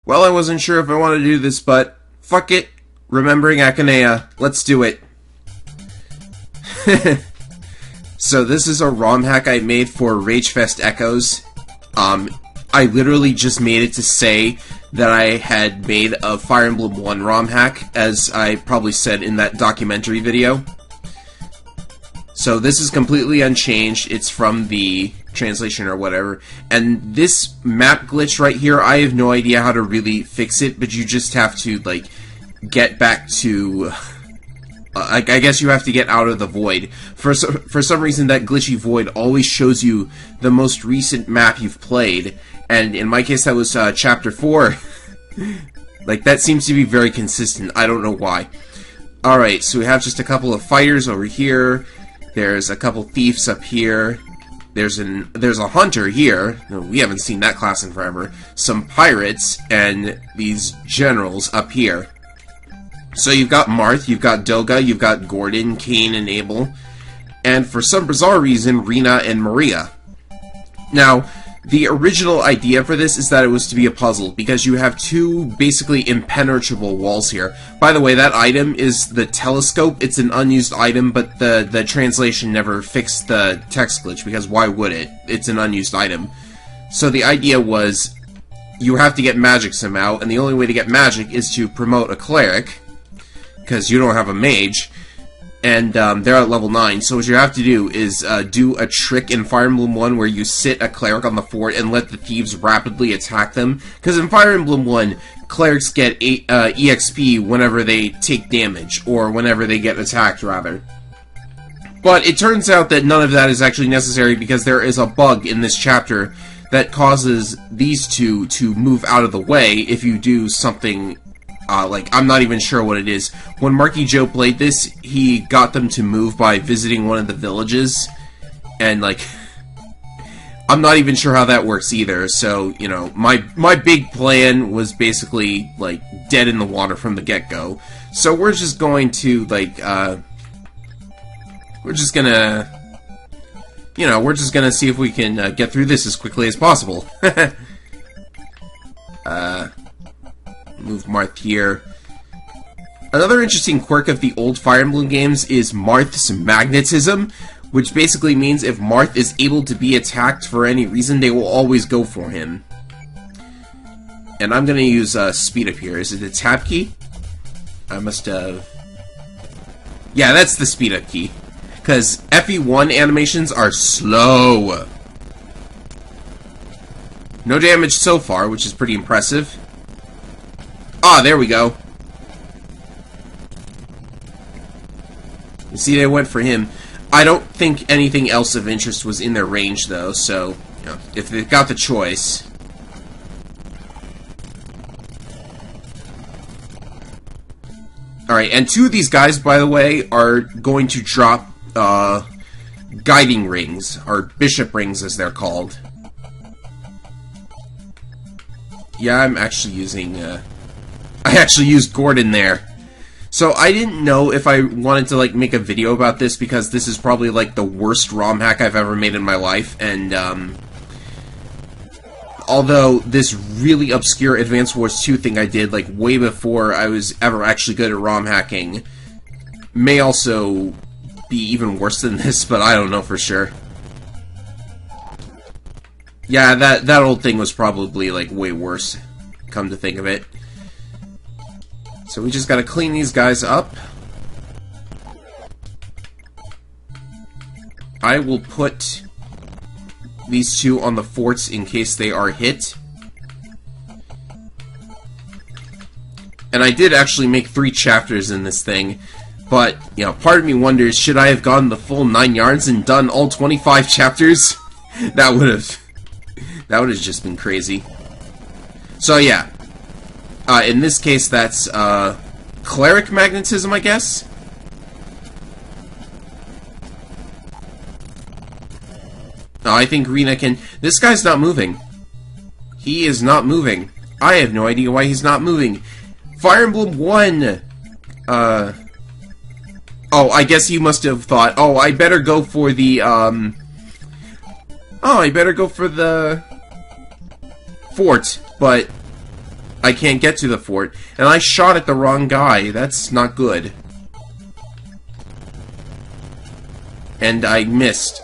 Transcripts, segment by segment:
Well, I wasn't sure if I wanted to do this, but fuck it. Remembering Akaneia. Let's do it. So this is a ROM hack I made for Ragefest Echoes. I literally just made it to say that I had made a Fire Emblem 1 ROM hack, as I probably said in that documentary video. So this is completely unchanged. It's from the translation or whatever. And this map glitch right here, I have no idea how to really fix it, but you just have to, like, get back to... I guess you have to get out of the void. For some reason, that glitchy void always shows you the most recent map you've played. And in my case, that was Chapter 4. Like, that seems to be very consistent. I don't know why. Alright, so we have just a couple of fighters over here. There's a couple thieves up here. There's a hunter here. We haven't seen that class in forever. Some pirates, and these generals up here. So you've got Marth, you've got Doga, you've got Gordon, Cain, and Abel. And for some bizarre reason, Reena and Maria. Now, the original idea for this is that it was to be a puzzle, because you have two basically impenetrable walls here. By the way, that item is the telescope. It's an unused item, but the translation never fixed the text glitch, because why would it? It's an unused item. So the idea was, you have to get magic somehow, and the only way to get magic is to promote a cleric, because you don't have a mage, and they're at level 9, so what you have to do is do a trick in Fire Emblem 1 where you sit a cleric on the fort and let the thieves rapidly attack them, because in Fire Emblem 1, clerics get EXP whenever they take damage, or whenever they get attacked, rather. But it turns out that none of that is actually necessary, because there is a bug in this chapter that causes these two to move out of the way if you do something... like, I'm not even sure what it is. When Marky Joe played this, he got them to move by visiting one of the villages. And, like, I'm not even sure how that works either. So, you know, my big plan was basically, like, dead in the water from the get-go. So we're just going to, like, we're just gonna... You know, we're just gonna see if we can get through this as quickly as possible. Move Marth here. Another interesting quirk of the old Fire Emblem games is Marth's magnetism, which basically means if Marth is able to be attacked for any reason, they will always go for him. And I'm gonna use speed up here. Is it the tab key? I must have... Yeah, that's the speed up key. Because FE1 animations are slow. No damage so far, which is pretty impressive. Ah, there we go. You see, they went for him. I don't think anything else of interest was in their range, though, so, you know, if they've got the choice. Alright, and two of these guys, by the way, are going to drop, guiding rings, or bishop rings, as they're called. Yeah, I'm actually using, I actually used Gordon there. So I didn't know if I wanted to, like, make a video about this, because this is probably, like, the worst ROM hack I've ever made in my life, and, although this really obscure Advance Wars 2 thing I did, like, way before I was ever actually good at ROM hacking, may also be even worse than this, but I don't know for sure. Yeah, that old thing was probably, like, way worse, come to think of it. So we just gotta clean these guys up. I will put these two on the forts in case they are hit. And I did actually make 3 chapters in this thing, but, you know, part of me wonders, should I have gone the full 9 yards and done all 25 chapters? That would have just been crazy. So yeah. In this case, that's, cleric magnetism, I guess? No, I think Reena can... This guy's not moving. He is not moving. I have no idea why he's not moving. Fire Emblem 1! Oh, I guess you must have thought, oh, I better go for the, Oh, I better go for the... fort, but... I can't get to the fort. And I shot at the wrong guy. That's not good. And I missed.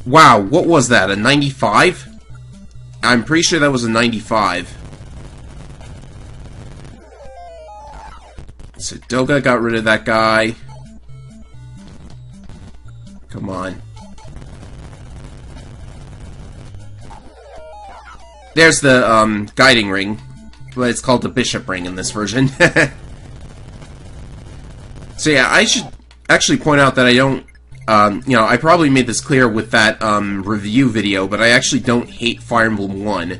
Wow, what was that? A 95? I'm pretty sure that was a 95. So Doga got rid of that guy. Come on. There's the guiding ring, but it's called the bishop ring in this version. So yeah, I should actually point out that I don't, you know, I probably made this clear with that review video, but I actually don't hate Fire Emblem 1.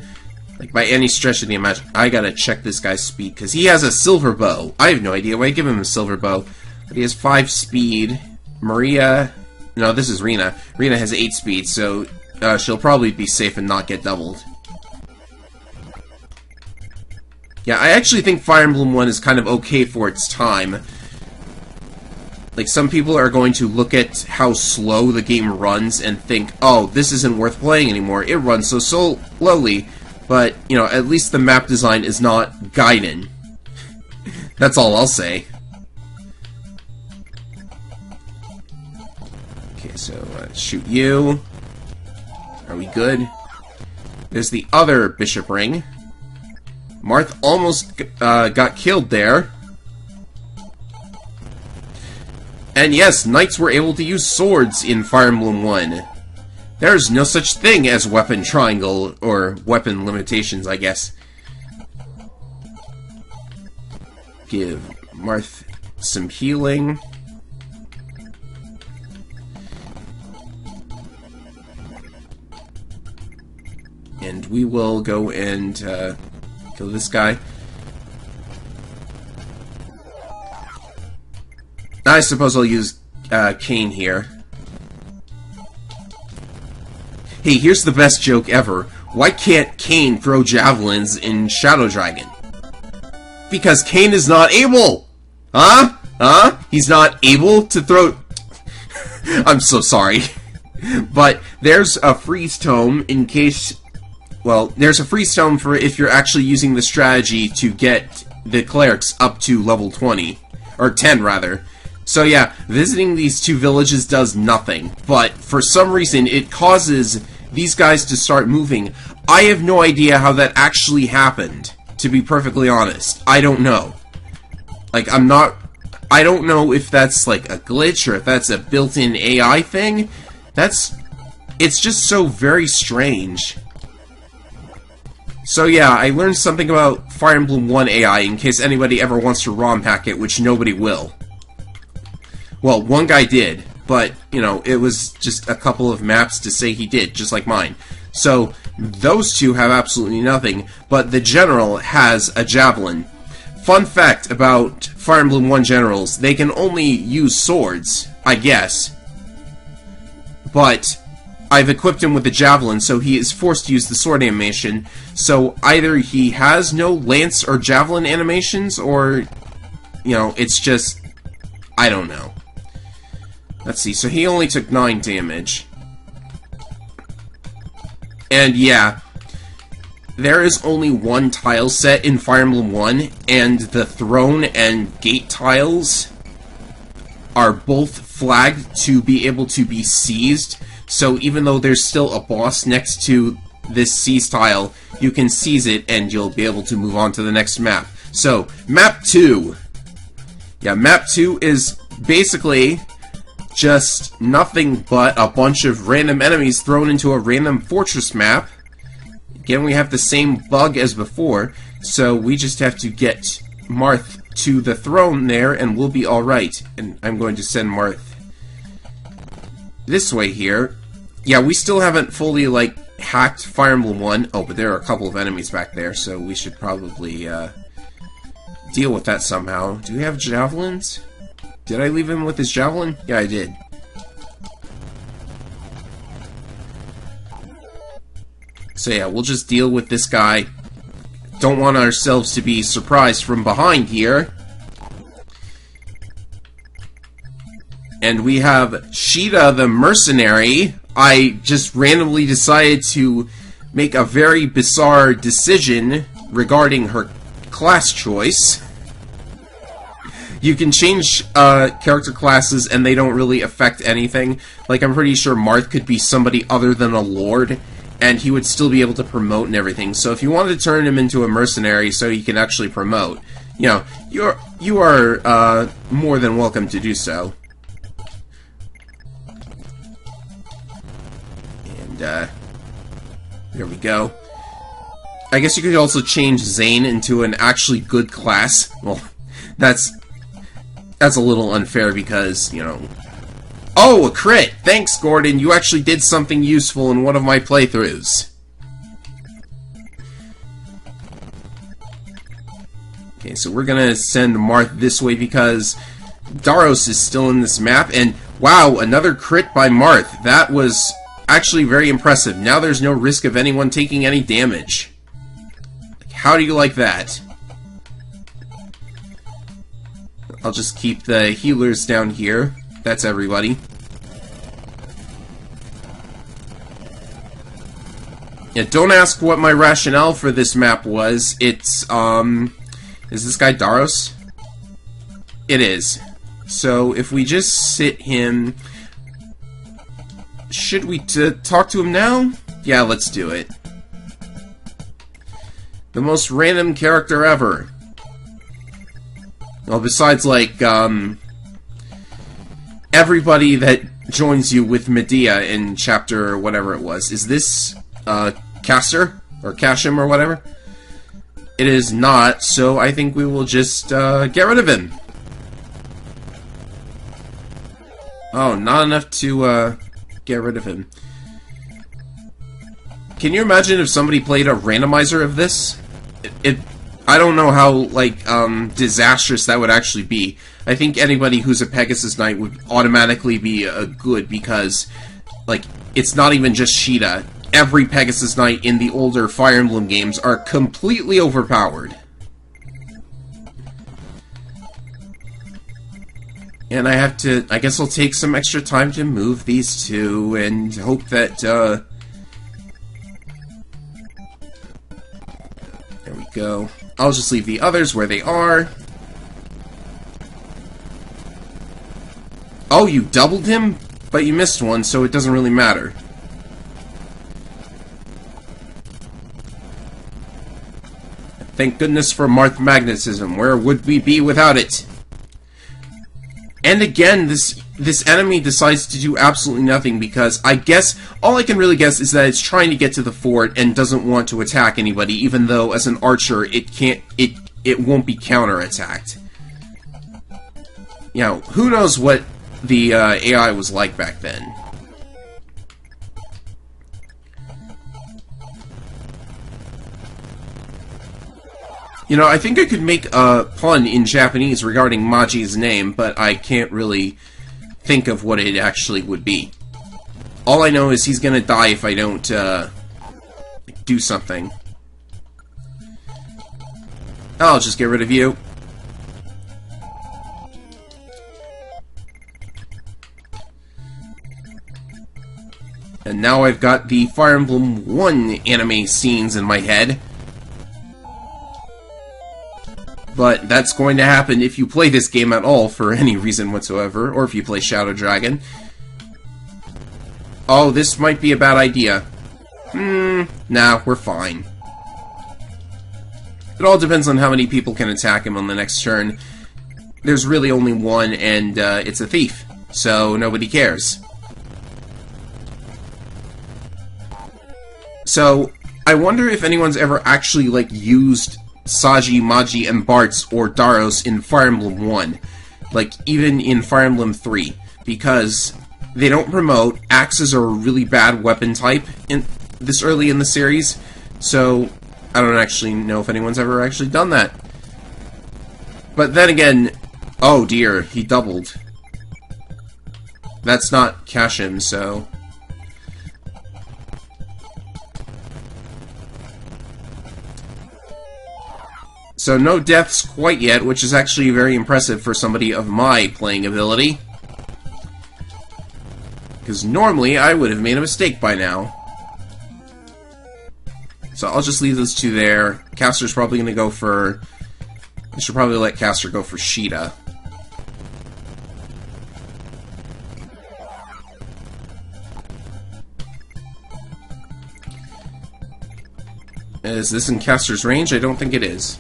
Like, by any stretch of the imagination. I gotta check this guy's speed, because he has a silver bow. I have no idea why I give him a silver bow. But he has 5 speed. Maria... No, this is Reena. Reena has 8 speed, so she'll probably be safe and not get doubled. Yeah, I actually think Fire Emblem 1 is kind of okay for its time. Like, some people are going to look at how slow the game runs and think, oh, this isn't worth playing anymore. It runs so slowly. But, you know, at least the map design is not Gaiden. That's all I'll say. Okay, so, shoot you. Are we good? There's the other bishop ring. Marth almost got killed there. And yes, knights were able to use swords in Fire Emblem 1. There's no such thing as weapon triangle, or weapon limitations, I guess. Give Marth some healing. And we will go and kill this guy. I suppose I'll use Cain here. Hey, here's the best joke ever. Why can't Cain throw javelins in Shadow Dragon? Because Cain is not able! Huh? Huh? He's not able to throw... I'm so sorry. But there's a freeze tome in case... Well, there's a freeze tome for if you're actually using the strategy to get the clerics up to level 20. Or 10, rather. So yeah, visiting these 2 villages does nothing. But for some reason, it causes these guys to start moving. I have no idea how that actually happened, to be perfectly honest. I don't know. Like, I don't know if that's like a glitch or if that's a built-in AI thing. It's just so very strange. So yeah, I learned something about Fire Emblem 1 AI in case anybody ever wants to ROM hack it, which nobody will. Well, one guy did, but, you know, it was just a couple of maps to say he did, just like mine. So, those 2 have absolutely nothing, but the general has a javelin. Fun fact about Fire Emblem 1 generals, they can only use swords, I guess. But I've equipped him with the javelin, so he is forced to use the sword animation. So either he has no lance or javelin animations, or, you know, it's just... I don't know. Let's see, so he only took 9 damage. And yeah, there is only 1 tile set in Fire Emblem 1, and the throne and gate tiles are both flagged to be able to be seized. So even though there's still a boss next to this seize tile, you can seize it and you'll be able to move on to the next map. So, map 2. Yeah, map 2 is basically just nothing but a bunch of random enemies thrown into a random fortress map. Again, we have the same bug as before, so we just have to get Marth to the throne there and we'll be alright. And I'm going to send Marth this way here. Yeah, we still haven't fully, like, hacked Fire Emblem 1. Oh, but there are a couple of enemies back there, so we should probably deal with that somehow. Do we have javelins? Did I leave him with his javelin? Yeah, I did. So yeah, we'll just deal with this guy. Don't want ourselves to be surprised from behind here. And we have Sheeta the Mercenary. I just randomly decided to make a very bizarre decision regarding her class choice. You can change character classes and they don't really affect anything. Like, I'm pretty sure Marth could be somebody other than a lord, and he would still be able to promote and everything. So if you wanted to turn him into a mercenary so he can actually promote, you know, you are more than welcome to do so. And there we go. I guess you could also change Zane into an actually good class. Well, that's a little unfair because, you know... Oh, a crit! Thanks, Gordon! You actually did something useful in one of my playthroughs. Okay, so we're gonna send Marth this way because Daros is still in this map, and wow, another crit by Marth. That was actually very impressive. Now there's no risk of anyone taking any damage. How do you like that? I'll just keep the healers down here. That's everybody. Yeah, don't ask what my rationale for this map was. It's, is this guy Daros? It is. So, if we just sit him... Should we talk to him now? Yeah, let's do it. The most random character ever. Well, besides, like, everybody that joins you with Medea in chapter whatever it was. Is this, Castor? Or Kashim or whatever? It is not, so I think we will just, get rid of him. Oh, not enough to, get rid of him. Can you imagine if somebody played a randomizer of this? I don't know how, like, disastrous that would actually be. I think anybody who's a Pegasus Knight would automatically be good because, like, it's not even just Sheeta. Every Pegasus Knight in the older Fire Emblem games are completely overpowered. And I guess I'll take some extra time to move these two and hope that, there we go. I'll just leave the others where they are. Oh, you doubled him? But you missed one, so it doesn't really matter. Thank goodness for Marth magnetism. Where would we be without it? And again, this enemy decides to do absolutely nothing because I guess, all I can really guess is that it's trying to get to the fort and doesn't want to attack anybody, even though as an archer it won't be counterattacked. You know, who knows what the AI was like back then. You know, I think I could make a pun in Japanese regarding Maji's name, but I can't really think of what it actually would be. All I know is he's gonna die if I don't, do something. I'll just get rid of you. And now I've got the Fire Emblem 1 anime scenes in my head. But that's going to happen if you play this game at all for any reason whatsoever, or if you play Shadow Dragon. Oh, this might be a bad idea. Nah, we're fine. It all depends on how many people can attack him on the next turn. There's really only one, and it's a thief, so nobody cares. So, I wonder if anyone's ever actually, like, used Saji, Maji, and Bartz or Daros in Fire Emblem 1. Like, even in Fire Emblem 3. Because they don't promote. Axes are a really bad weapon type in this early in the series. So, I don't actually know if anyone's ever actually done that. But then again, oh dear, he doubled. That's not Kashim, so... So no deaths quite yet, which is actually very impressive for somebody of my playing ability. Because normally I would have made a mistake by now. So I'll just leave those two there. Castor's probably going to go for I should probably let Castor go for Sheeta. Is this in Castor's range? I don't think it is.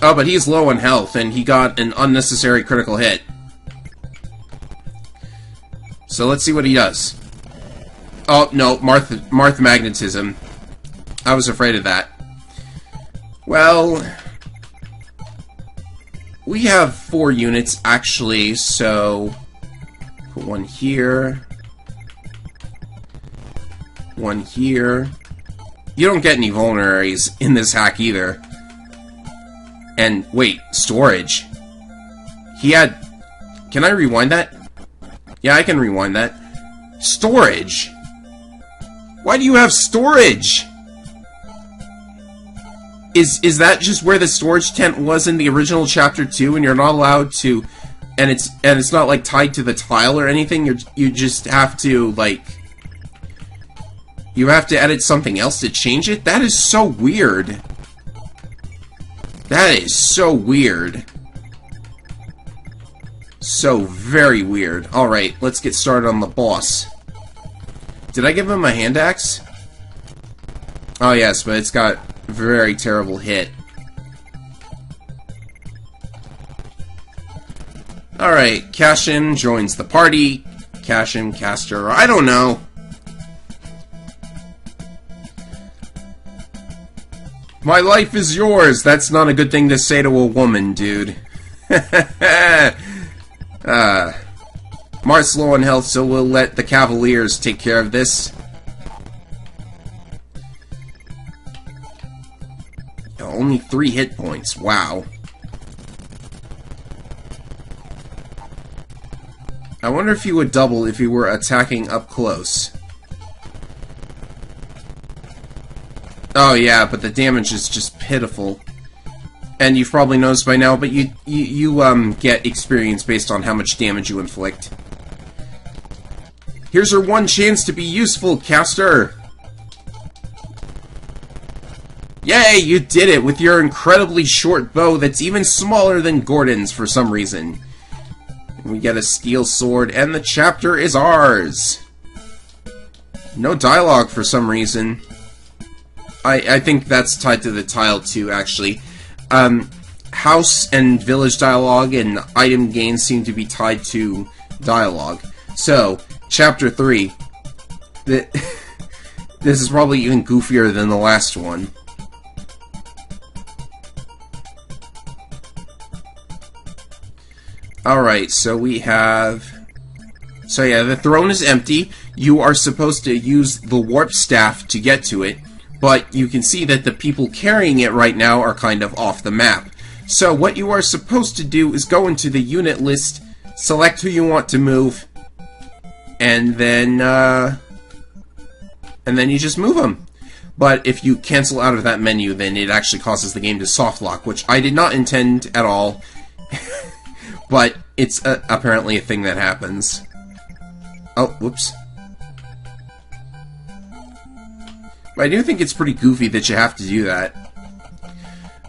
Oh, but he's low on health, and he got an unnecessary critical hit. So let's see what he does. Oh, no, Marth magnetism. I was afraid of that. Well, we have 4 units, actually, so put one here. One here. You don't get any vulneraries in this hack either. And, wait, storage. He had... Can I rewind that? Yeah, I can rewind that. Storage! Why do you have storage? Is that just where the storage tent was in the original Chapter 2, and you're not allowed to... And it's not, like, tied to the tile or anything? You just have to, like... You have to edit something else to change it? That is so weird. That is so weird. So very weird. Alright, let's get started on the boss. Did I give him a hand axe? Oh yes, but it's got a very terrible hit. Alright, Cashin joins the party. Cashin, Castor, I don't know. My life is yours. That's not a good thing to say to a woman, dude. Marth's low on health, so we'll let the Cavaliers take care of this. Only 3 hit points. Wow. I wonder if he would double if he were attacking up close. Oh yeah, but the damage is just pitiful. And you've probably noticed by now, but you get experience based on how much damage you inflict. Here's your one chance to be useful, Castor! Yay, you did it with your incredibly short bow that's even smaller than Gordon's for some reason. We get a steel sword, and the chapter is ours! No dialogue for some reason. I think that's tied to the tile too, actually. House and village dialogue and item gains seem to be tied to dialogue. So, Chapter 3. This is probably even goofier than the last one. Alright, so we have... So yeah, the throne is empty. You are supposed to use the warp staff to get to it. But you can see that the people carrying it right now are kind of off the map. So what you are supposed to do is go into the unit list, select who you want to move, and then you just move them. But if you cancel out of that menu, then it actually causes the game to softlock, which I did not intend at all. But it's apparently a thing that happens. Oh, whoops. But I do think it's pretty goofy that you have to do that.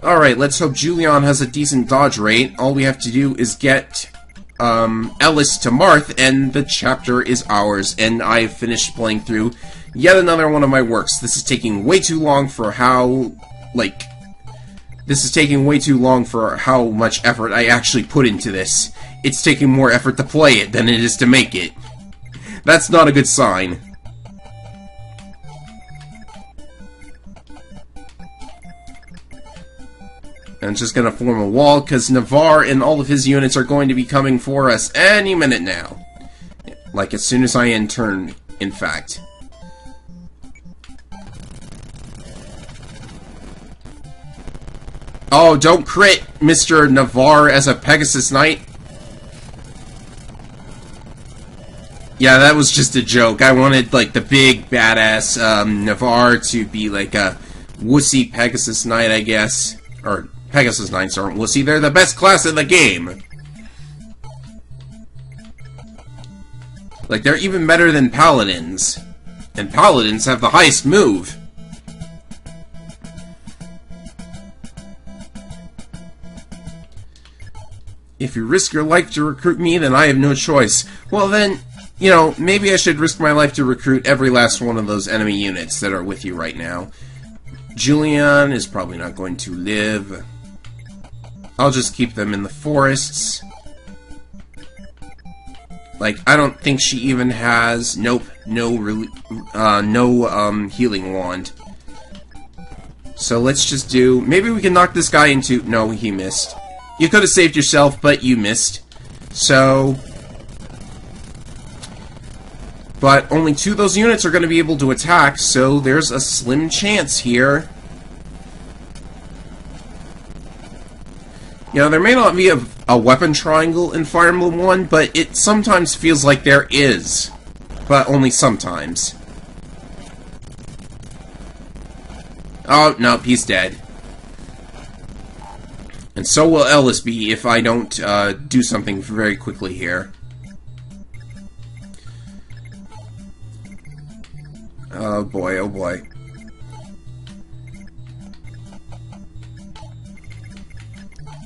Alright, let's hope Julian has a decent dodge rate. All we have to do is get Ellis to Marth, and the chapter is ours. And I've finished playing through yet another one of my works. This is taking way too long for how, this is taking way too long for how much effort I actually put into this. It's taking more effort to play it than it is to make it. That's not a good sign. I'm just going to form a wall, because Navarre and all of his units are going to be coming for us any minute now. Like, as soon as I end turn, in fact. Oh, don't crit Mr. Navarre as a Pegasus Knight. Yeah, that was just a joke. I wanted, like, the big, badass Navarre to be, like, a wussy Pegasus Knight, I guess. Or... Pegasus Knights aren't wussy, they're the best class in the game! Like, they're even better than Paladins. And Paladins have the highest move! If you risk your life to recruit me, then I have no choice. Well then, you know, maybe I should risk my life to recruit every last one of those enemy units that are with you right now. Julian is probably not going to live. I'll just keep them in the forests. Like, I don't think she even has... Nope, no healing wand. So let's just do... Maybe we can knock this guy into... No, he missed. You could have saved yourself, but you missed. So... But only 2 of those units are going to be able to attack, so there's a slim chance here. You know, there may not be a weapon triangle in Fire Emblem 1, but it sometimes feels like there is. But only sometimes. Oh, no, he's dead. And so will Ellis be if I don't do something very quickly here. Oh boy, oh boy.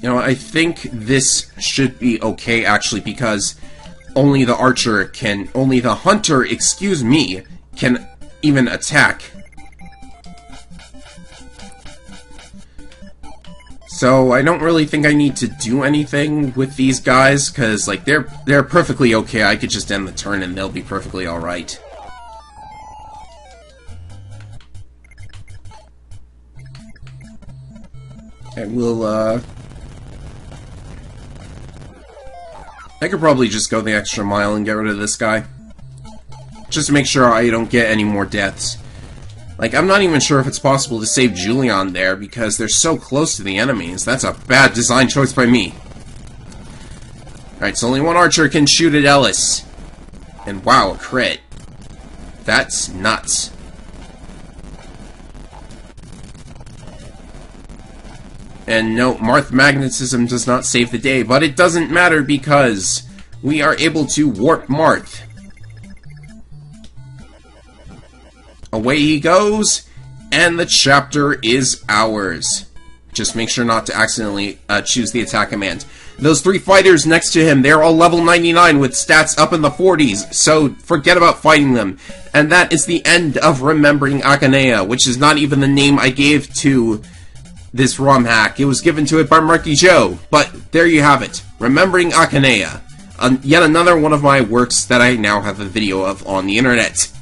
You know, I think this should be okay, actually, because only the archer can... Only the hunter, excuse me, can even attack. So, I don't really think I need to do anything with these guys, because, like, they're perfectly okay. I could just end the turn and they'll be perfectly alright. And we'll, I could probably just go the extra mile and get rid of this guy. Just to make sure I don't get any more deaths. Like, I'm not even sure if it's possible to save Julian there, because they're so close to the enemies. That's a bad design choice by me. Alright, so only one archer can shoot at Ellis. And wow, a crit. That's nuts. And no, Marth magnetism does not save the day, but it doesn't matter because we are able to warp Marth. Away he goes, and the chapter is ours. Just make sure not to accidentally choose the attack command. Those 3 fighters next to him, they're all level 99 with stats up in the 40s, so forget about fighting them. And that is the end of Remembering Akaneia, which is not even the name I gave to this ROM hack. It was given to it by Marky Joe, but there you have it. Remembering Akaneia. Yet another one of my works that I now have a video of on the internet.